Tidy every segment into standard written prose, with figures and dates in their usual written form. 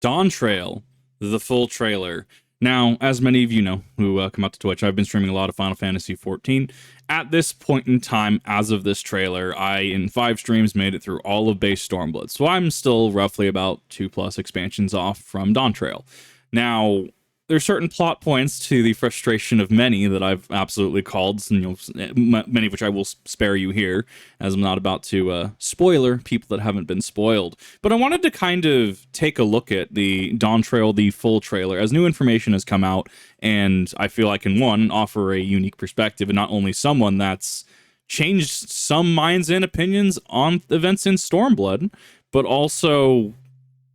Dawntrail, the full trailer. Now, as many of you know who come out to Twitch, I've been streaming a lot of Final Fantasy XIV. At this point in time, as of this trailer, I, in 5 streams, made it through all of base Stormblood. So I'm still roughly about 2+ expansions off from Dawntrail. Now, there's certain plot points to the frustration of many that I've absolutely called, and many of which I will spare you here, as I'm not about to spoiler people that haven't been spoiled. But I wanted to kind of take a look at the Dawntrail, the full trailer, as new information has come out, and I feel I can, one, offer a unique perspective, and not only someone that's changed some minds and opinions on events in Stormblood, but also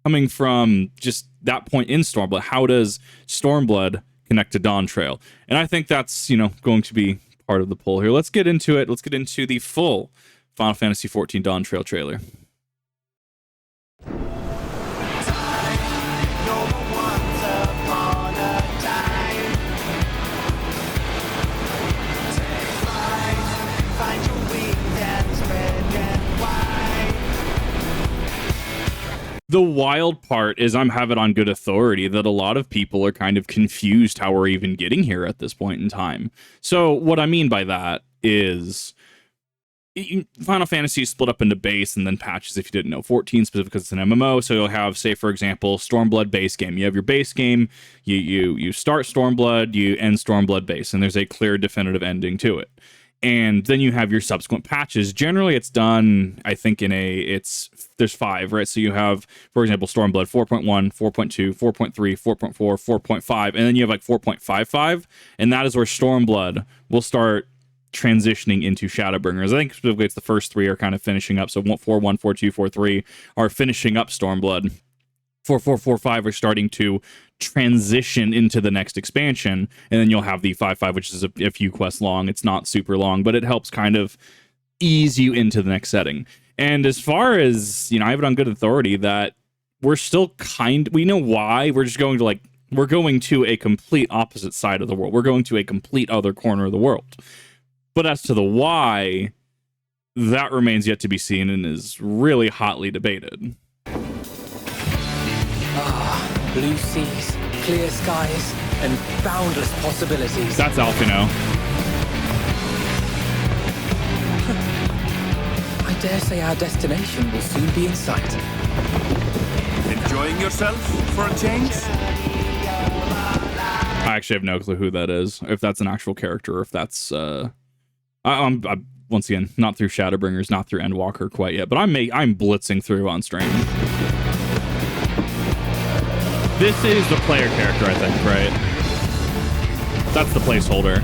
coming from just that point in Stormblood, how does Stormblood connect to Dawntrail? And I think that's, going to be part of the poll here. Let's get into it. Let's get into the full Final Fantasy XIV Dawntrail trailer. The wild part is I have it on good authority that a lot of people are kind of confused how we're even getting here at this point in time. So what I mean by that is Final Fantasy is split up into base and then patches, if you didn't know. 14 specifically because it's an MMO, so you'll have, say, for example, Stormblood base game. You have your base game, you start Stormblood, you end Stormblood base, and there's a clear definitive ending to it. And then you have your subsequent patches. Generally, it's done, I think, there's 5, right? So you have, for example, Stormblood 4.1, 4.2, 4.3, 4.4, 4.5, and then you have like 4.55, and that is where Stormblood will start transitioning into Shadowbringers. I think specifically it's the first 3 are kind of finishing up. So 4.1, 4.2, 4.3 are finishing up Stormblood. 4.4, 4.5 are starting to transition into the next expansion, and then you'll have the 5.5, which is a few quests long. It's not super long, but it helps kind of ease you into the next setting. And as far as, I have it on good authority that we're still we know why. We're just going to we're going to a complete opposite side of the world. We're going to a complete other corner of the world. But as to the why, that remains yet to be seen and is really hotly debated. Blue seas, clear skies, and boundless possibilities. That's Alphino. I dare say our destination will soon be in sight. Enjoying yourself for a change? I actually have no clue who that is. If that's an actual character, or if that's I'm once again not through Shadowbringers, not through Endwalker quite yet, but I'm blitzing through on stream. This is the player character, I think, right? That's the placeholder.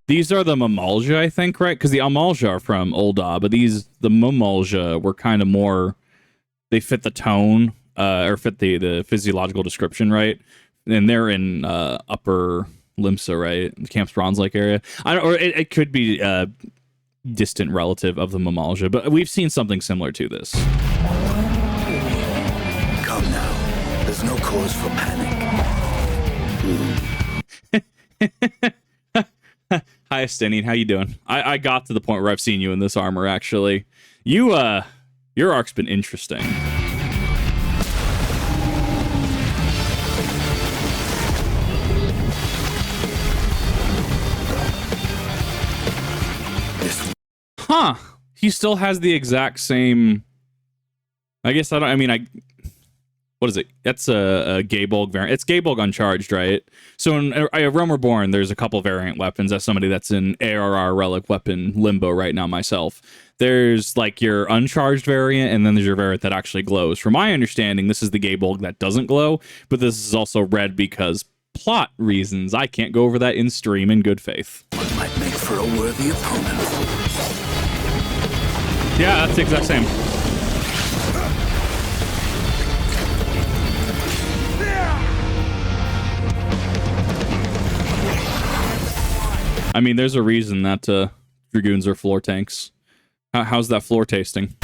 These are the Mamalja, I think, right? Because the Amalja are from Ul'dah, but the Mamalja were kind of more... They fit the tone, or fit the physiological description, right? And they're in Upper Limsa, right? The Camp Bronze-like area. It could be a distant relative of the Mamalja, but we've seen something similar to this. Come now. There's no cause for panic. Hi, Estinian. How you doing? I got to the point where I've seen you in this armor, actually. Your arc's been interesting. Huh. He still has the exact same... what is it? That's a Gabolg variant. It's Gabolg Uncharged, right? So in Realm Reborn, there's a couple variant weapons. As somebody that's in ARR relic weapon limbo right now myself. There's like your uncharged variant, and then there's your variant that actually glows. From my understanding, this is the Gabolg that doesn't glow, but this is also red because plot reasons. I can't go over that in stream in good faith. What might make for a worthy opponent? Yeah, that's the exact same. I mean, there's a reason that Dragoons are floor tanks. How's that floor tasting?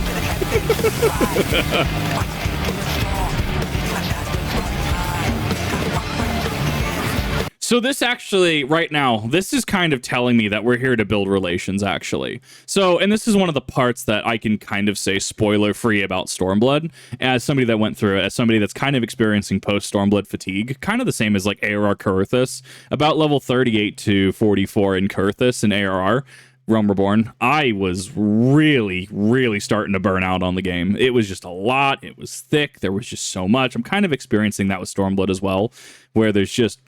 So this actually, right now, this is kind of telling me that we're here to build relations, actually. So, and this is one of the parts that I can kind of say spoiler-free about Stormblood, as somebody that went through it, as somebody that's kind of experiencing post-Stormblood fatigue, kind of the same as like ARR Kurthus, about level 38 to 44 in Kurthus and ARR, Realm Reborn, I was really, really starting to burn out on the game. It was just a lot. It was thick. There was just so much. I'm kind of experiencing that with Stormblood as well, where there's just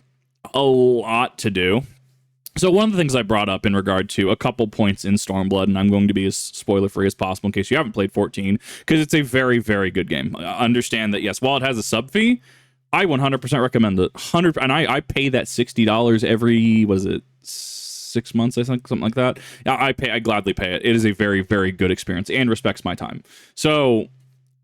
a lot to do. So one of the things I brought up in regard to a couple points in Stormblood, and I'm going to be as spoiler-free as possible in case you haven't played 14, because it's a very, very good game. Understand that, yes, while it has a sub fee, I 100% recommend it. And I pay that $60 every, what is it, 6 months, I think, something like that. I gladly pay it. It is a very, very good experience and respects my time. So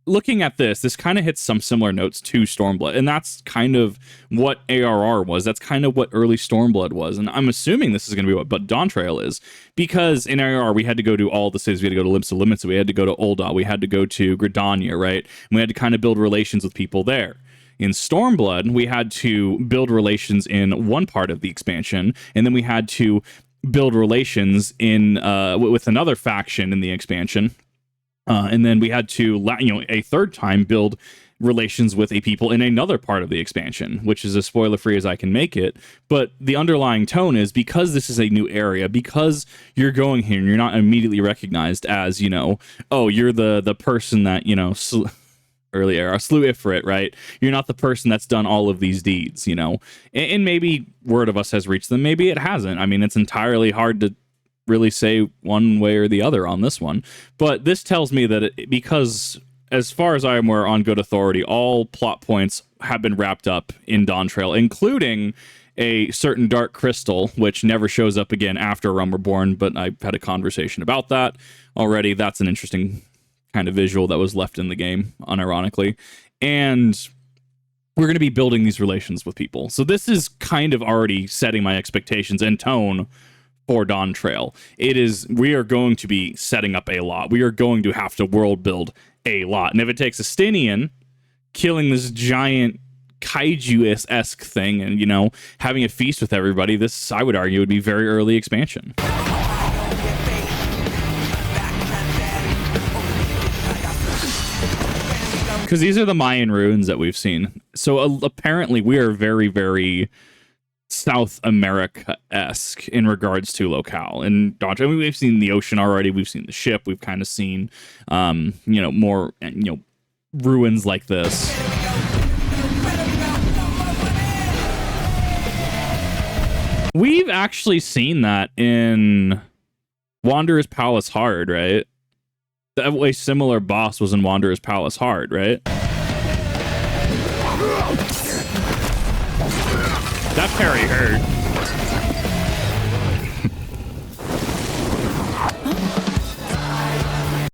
looking at this kind of hits some similar notes to Stormblood, and that's kind of what ARR was. That's kind of what early Stormblood was, and I'm assuming this is going to be what Dawntrail is, because in ARR we had to go to all the cities. We had to go to Limsa Limits, we had to go to Ul'dah, we had to go to Gridania, right? And we had to kind of build relations with people there. In Stormblood, we had to build relations in one part of the expansion, and then we had to build relations in with another faction in the expansion. And then we had to, a third time build relations with a people in another part of the expansion, which is as spoiler-free as I can make it. But the underlying tone is, because this is a new area, because you're going here and you're not immediately recognized as, oh, you're the person that, earlier, I slew Ifrit, right? You're not the person that's done all of these deeds, And maybe word of us has reached them. Maybe it hasn't. I mean, it's entirely hard to really say one way or the other on this one, but this tells me that because, as far as I am aware, on good authority, all plot points have been wrapped up in Dawntrail, including a certain dark crystal, which never shows up again after Realm Reborn, but I've had a conversation about that already. That's an interesting kind of visual that was left in the game, unironically. And we're going to be building these relations with people. So this is kind of already setting my expectations and tone for Dawntrail. We are going to be setting up a lot. We are going to have to world build a lot. And if it takes Estinian killing this giant kaiju-esque thing and, having a feast with everybody, this, I would argue, would be very early expansion. Because these are the Mayan ruins that we've seen. So apparently we are very, very South America-esque in regards to locale. And Dawntrail, I mean, we've seen the ocean already. We've seen the ship. We've kind of seen, more, ruins like this. We've actually seen that in Wanderer's Palace Hard, right? A similar boss was in Wanderer's Palace Hard, right? That parry hurt.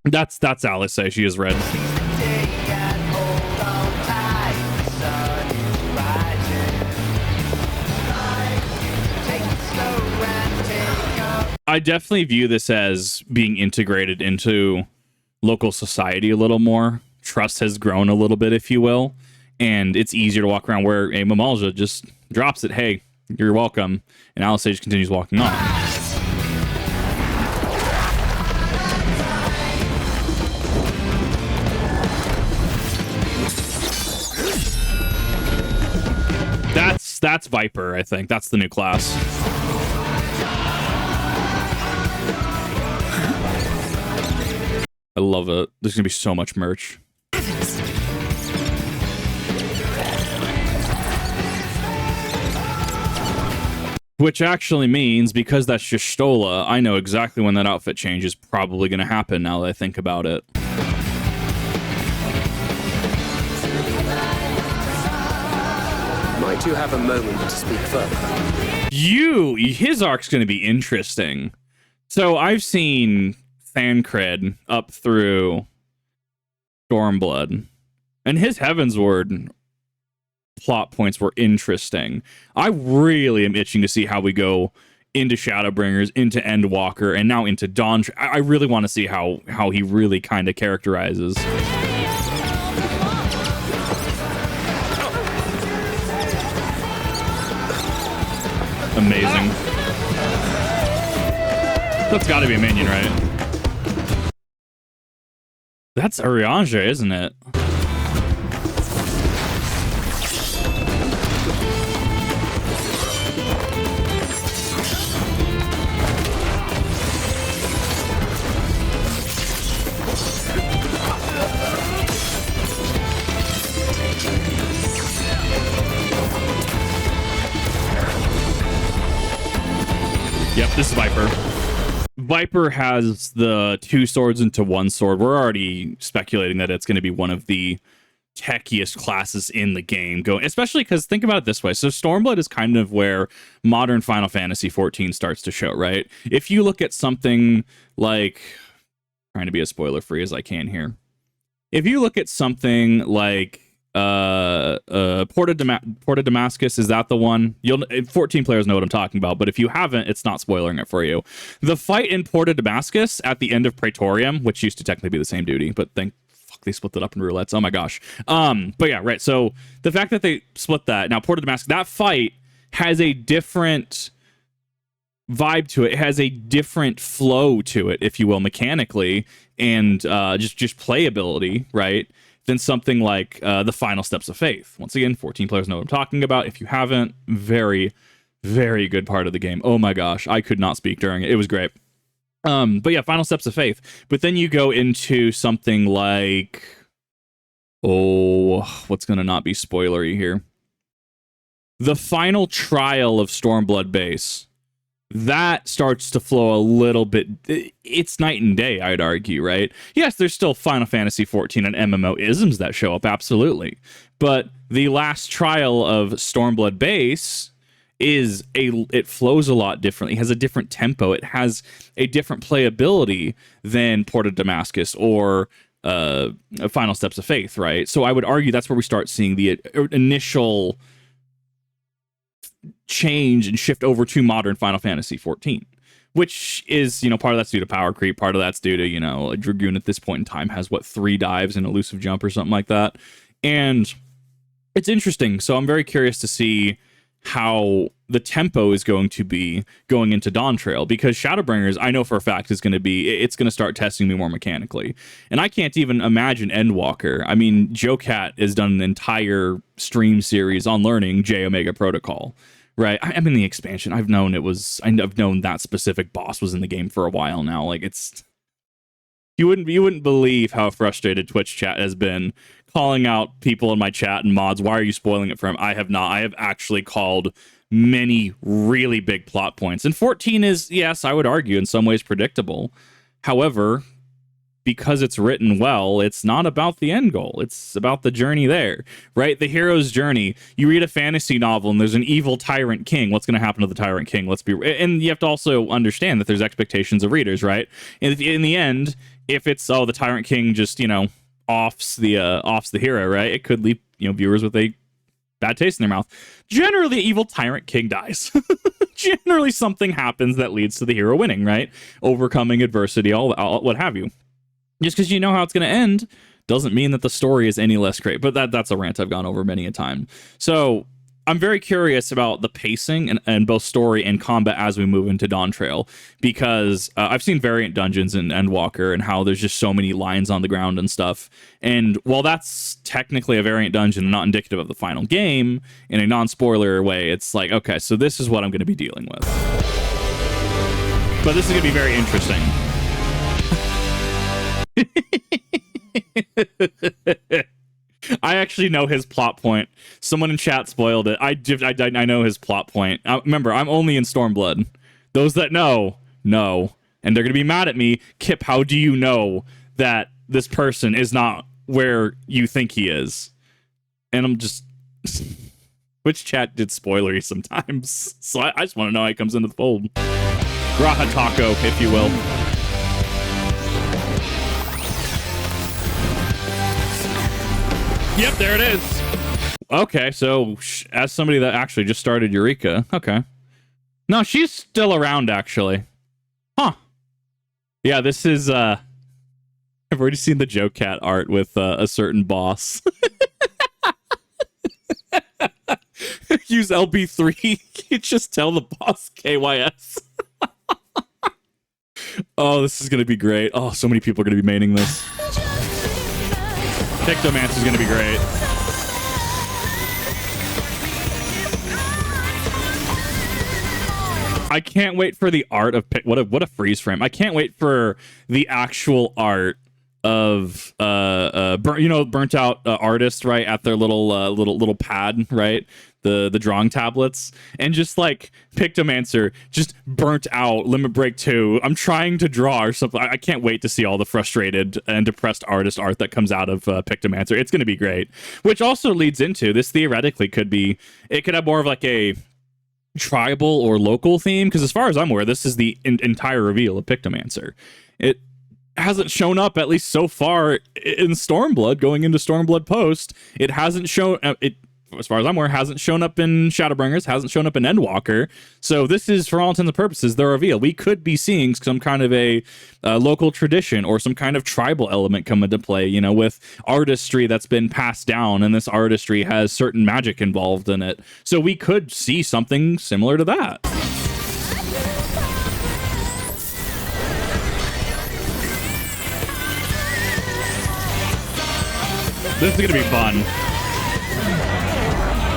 That's Alice. She is red. I definitely view this as being integrated into local society a little more. Trust has grown a little bit, if you will, and it's easier to walk around where a Mamalja just drops it. Hey, you're welcome. And Alice just continues walking on. That's Viper, I think. That's the new class. I love it. There's gonna be so much merch. Which actually means, because that's Y'shtola, I know exactly when that outfit change is probably going to happen now that I think about it. Might you have a moment to speak further? His arc's going to be interesting. So I've seen Thancred up through Stormblood, and his Heavensward plot points were interesting. I really am itching to see how we go into Shadowbringers, into Endwalker, and now into Dawntrail. I really want to see how he really kind of characterizes. Amazing. That's got to be a minion, right? That's Arianja, isn't it? Yep, this is Viper. Viper has the 2 swords into 1 sword. We're already speculating that it's going to be one of the techiest classes in the game, going, especially because think about it this way. So Stormblood is kind of where modern Final Fantasy XIV starts to show, right? If you look at something like, trying to be as spoiler free as I can here. If you look at something like Port of Damascus, is that the one? 14 players know what I'm talking about, but if you haven't, it's not spoiling it for you. The fight in Port of Damascus at the end of Praetorium, which used to technically be the same duty, but they split it up in roulettes. Oh my gosh. But yeah, right. So the fact that they split that, now Port of Damascus, that fight has a different vibe to it. It has a different flow to it, if you will, mechanically, and just playability, right? Than something like the Final Steps of Faith. Once again, 14 players know what I'm talking about. If you haven't, very, very good part of the game. Oh my gosh, I could not speak during it. It was great. But yeah, Final Steps of Faith. But then you go into something like, what's going to not be spoilery here? The final trial of Stormblood base. That starts to flow a little bit. It's night and day, I'd argue, right? Yes, there's still Final Fantasy XIV and MMO isms that show up, absolutely. But the last trial of Stormblood base it flows a lot differently. It has a different tempo. It has a different playability than Port of Damascus or Final Steps of Faith, right? So I would argue that's where we start seeing the initial change and shift over to modern Final Fantasy XIV, which is, part of that's due to power creep, part of that's due to, a Dragoon at this point in time has 3 dives and elusive jump or something like that. And it's interesting. So I'm very curious to see how the tempo is going to be going into Dawntrail, because Shadowbringers, I know for a fact, it's going to start testing me more mechanically. And I can't even imagine Endwalker. I mean, Joe Cat has done an entire stream series on learning J Omega Protocol, right? I'm in the expansion. I've known that specific boss was in the game for a while now. Like, it's, you wouldn't believe how frustrated Twitch chat has been calling out people in my chat and mods. Why are you spoiling it for him? I have not. I have actually called many really big plot points. And 14 is, yes, I would argue, in some ways predictable. However, because it's written well, it's not about the end goal. It's about the journey there, right? The hero's journey. You read a fantasy novel and there's an evil tyrant king. What's going to happen to the tyrant king? And you have to also understand that there's expectations of readers, right? And in the end, if it's, the tyrant king just, offs the hero, right? It could leave, viewers with a bad taste in their mouth. Generally, the evil tyrant king dies. Generally, something happens that leads to the hero winning, right? Overcoming adversity, all what have you. Just because you know how it's going to end doesn't mean that the story is any less great. But that's a rant I've gone over many a time. So I'm very curious about the pacing and both story and combat as we move into Dawntrail, because I've seen variant dungeons in Endwalker and how there's just so many lines on the ground and stuff. And while that's technically a variant dungeon and not indicative of the final game, in a non-spoiler way, it's like, okay, so this is what I'm going to be dealing with. But this is going to be very interesting. I actually know his plot point. Someone in chat spoiled it. I know his plot point. Remember, I'm only in Stormblood. Those that know. And they're going to be mad at me. Kip, how do you know that this person is not where you think he is? And I'm just... Which chat did spoilery sometimes? So I just want to know how he comes into the fold. Raha Taco, if you will. Yep, there it is. Okay, so as somebody that actually just started Eureka, okay. No, she's still around, actually. Huh. Yeah, this is, I've already seen the Joe Cat art with a certain boss. Use LB3. You just tell the boss KYS. Oh, this is going to be great. Oh, so many people are going to be maining this. Pictomancer is going to be great. I can't wait for the art of what a freeze frame. I can't wait for the actual art of burnt out artist, right, at their little pad, right, the drawing tablets, and just like Pictomancer just burnt out Limit Break 2. I'm trying to draw or something. I can't wait to see all the frustrated and depressed artist art that comes out of Pictomancer. It's going to be great, which also leads into this. Theoretically could have more of like a tribal or local theme, because as far as I'm aware, this is the entire reveal of Pictomancer. It hasn't shown up, at least so far, in Stormblood. Going into Stormblood Post, it hasn't shown as far as I'm aware, hasn't shown up in Shadowbringers, hasn't shown up in Endwalker. So this is, for all intents and purposes, the reveal. We could be seeing some kind of a local tradition or some kind of tribal element come into play, you know, with artistry that's been passed down, and this artistry has certain magic involved in it. So we could see something similar to that. This is going to be fun.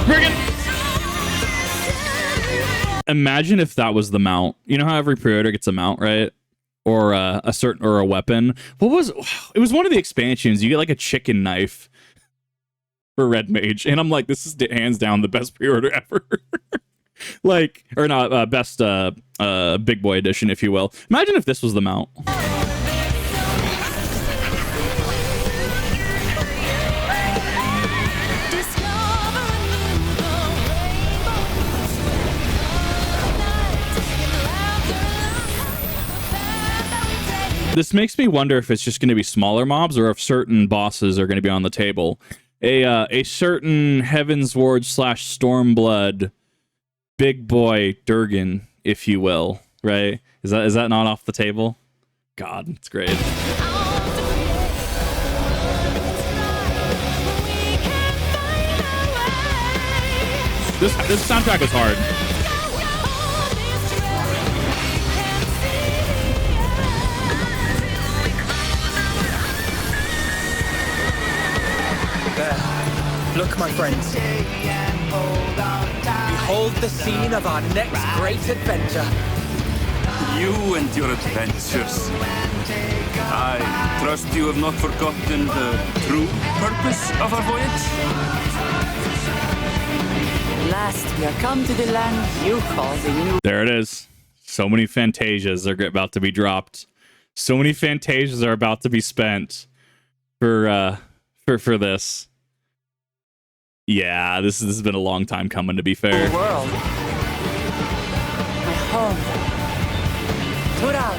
Friggin'! Imagine if that was the mount. You know how every pre-order gets a mount, right? Or a weapon. It was one of the expansions. You get like a chicken knife for Red Mage, and I'm like, this is hands down the best pre-order ever. Like, or not, best big boy edition, if you will. Imagine if this was the mount. This makes me wonder if it's just going to be smaller mobs or if certain bosses are going to be on the table. A certain Heaven's Ward / Stormblood big boy Durgan, if you will, right? Is that not off the table? God, it's great. This soundtrack is hard. Look, my friends. Behold the scene of our next great adventure. You and your adventures. I trust you have not forgotten the true purpose of our voyage. At last we are come to the land you call the new. There it is. So many Fantasias are about to be dropped. So many Fantasias are about to be spent for this. Yeah, this has been a long time coming, to be fair. World. My home. Tura.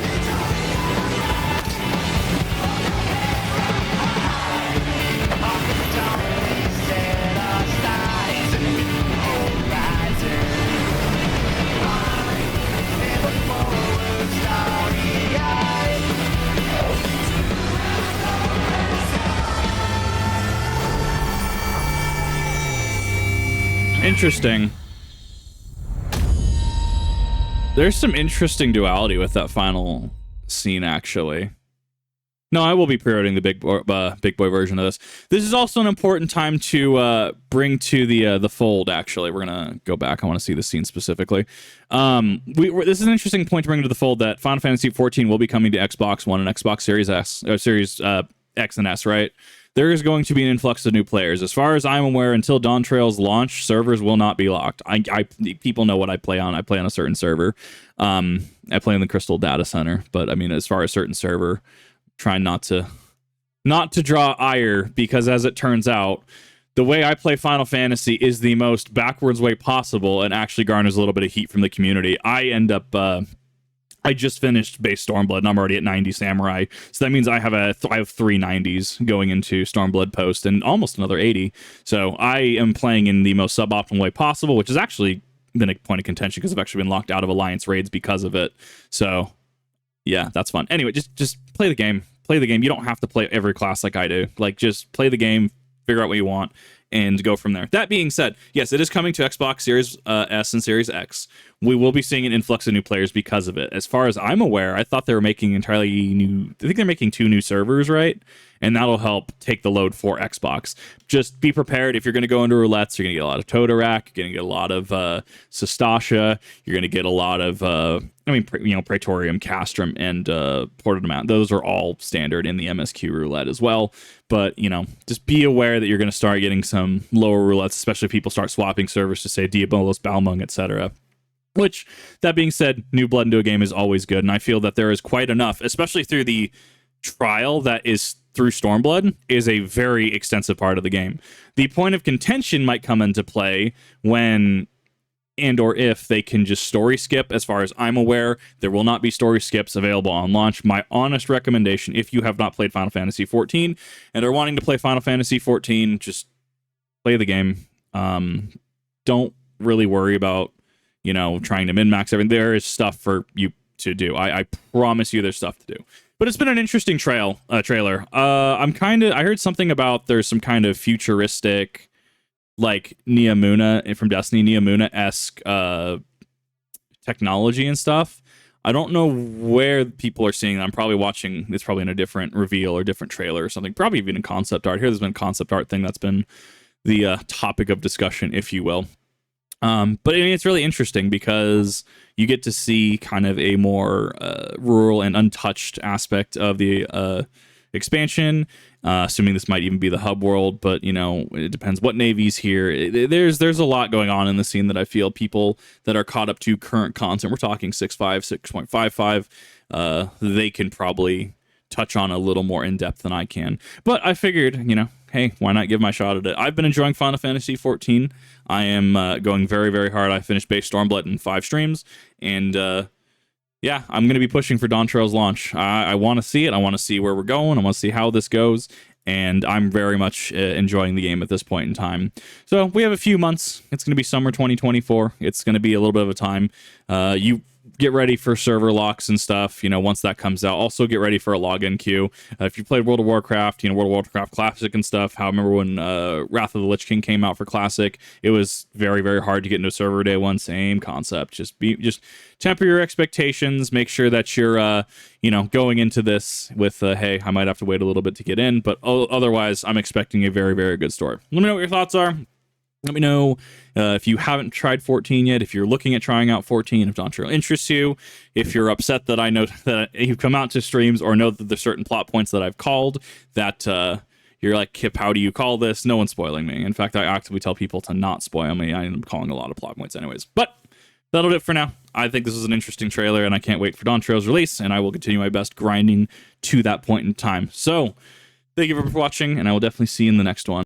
Interesting. There's some interesting duality with that final scene, actually. No, I will be pre-ordering the big boy version of this. This is also an important time to bring to the fold, actually. We're going to go back. I want to see the scene specifically. This is an interesting point to bring to the fold that Final Fantasy XIV will be coming to Xbox One and Xbox Series S, or Series X and S, right? There is going to be an influx of new players. As far as I'm aware, until Dawntrail's launch, servers will not be locked. People know what I play on. I play on a certain server. I play in the Crystal Data Center, but I mean, as far as certain server, trying not to draw ire, because as it turns out, the way I play Final Fantasy is the most backwards way possible and actually garners a little bit of heat from the community. I end up I just finished base Stormblood, and I'm already at 90 Samurai. So that means I have 3 90s going into Stormblood Post and almost another 80. So I am playing in the most suboptimal way possible, which is actually been a point of contention because I've actually been locked out of Alliance raids because of it. So yeah, that's fun. Anyway, just play the game. Play the game. You don't have to play every class like I do. Like, just play the game, figure out what you want, and go from there. That being said, yes, it is coming to Xbox Series S and Series X. We will be seeing an influx of new players because of it. As far as I'm aware, I thought they were making entirely new... I think they're making 2 new servers, right? And that'll help take the load for Xbox. Just be prepared. If you're going to go into roulettes, you're going to get a lot of Totorak, you're going to get a lot of Sestasha, you're going to get a lot of... Praetorium, Castrum, and Portamount. Those are all standard in the MSQ roulette as well. But, just be aware that you're going to start getting some lower roulettes, especially if people start swapping servers to, say, Diabolos, Balmung, etc. Which, that being said, new blood into a game is always good, and I feel that there is quite enough, especially through the trial that is through Stormblood, is a very extensive part of the game. The point of contention might come into play when... and or if they can just story skip. As far as I'm aware, there will not be story skips available on launch. My honest recommendation, if you have not played Final Fantasy XIV and are wanting to play Final Fantasy XIV, just play the game. Don't really worry about, trying to min-max everything. There is stuff for you to do. I promise you there's stuff to do. But it's been an interesting trailer. I heard something about there's some kind of futuristic, like Neomuna from Destiny, Neomuna-esque technology and stuff. I don't know where people are seeing that. I'm probably watching, it's probably in a different reveal or different trailer or something, probably even in concept art. Here there's been a concept art thing that's been the topic of discussion, if you will. But it's really interesting because you get to see kind of a more rural and untouched aspect of the expansion, assuming this might even be the hub world, but it depends what navy's here. There's a lot going on in the scene that I feel people that are caught up to current content, we're talking 6.5, 6.55, they can probably touch on a little more in depth than I can. But I figured, hey, why not give my shot at it? I've been enjoying Final Fantasy XIV. I am going very, very hard. I finished base Stormblood in 5 streams, and yeah, I'm going to be pushing for Dawntrail's launch. I want to see it. I want to see where we're going. I want to see how this goes. And I'm very much enjoying the game at this point in time. So we have a few months. It's going to be summer 2024. It's going to be a little bit of a time. You get ready for server locks and stuff, once that comes out. Also get ready for a login queue. If you played World of Warcraft, World of Warcraft Classic and stuff, I remember when Wrath of the Lich King came out for Classic, it was very, very hard to get into server day one. Same concept. Just temper your expectations. Make sure that you're, going into this with, hey, I might have to wait a little bit to get in, but otherwise, I'm expecting a very, very good story. Let me know what your thoughts are. Let me know if you haven't tried 14 yet, if you're looking at trying out 14, if Dawntrail interests you, if you're upset that I know that you've come out to streams or know that there's certain plot points that I've called that you're like, Kip, how do you call this? No one's spoiling me. In fact, I actively tell people to not spoil me. I am calling a lot of plot points anyways. But that'll do it for now. I think this is an interesting trailer, and I can't wait for Dawntrail's release, and I will continue my best grinding to that point in time. So, thank you for watching, and I will definitely see you in the next one.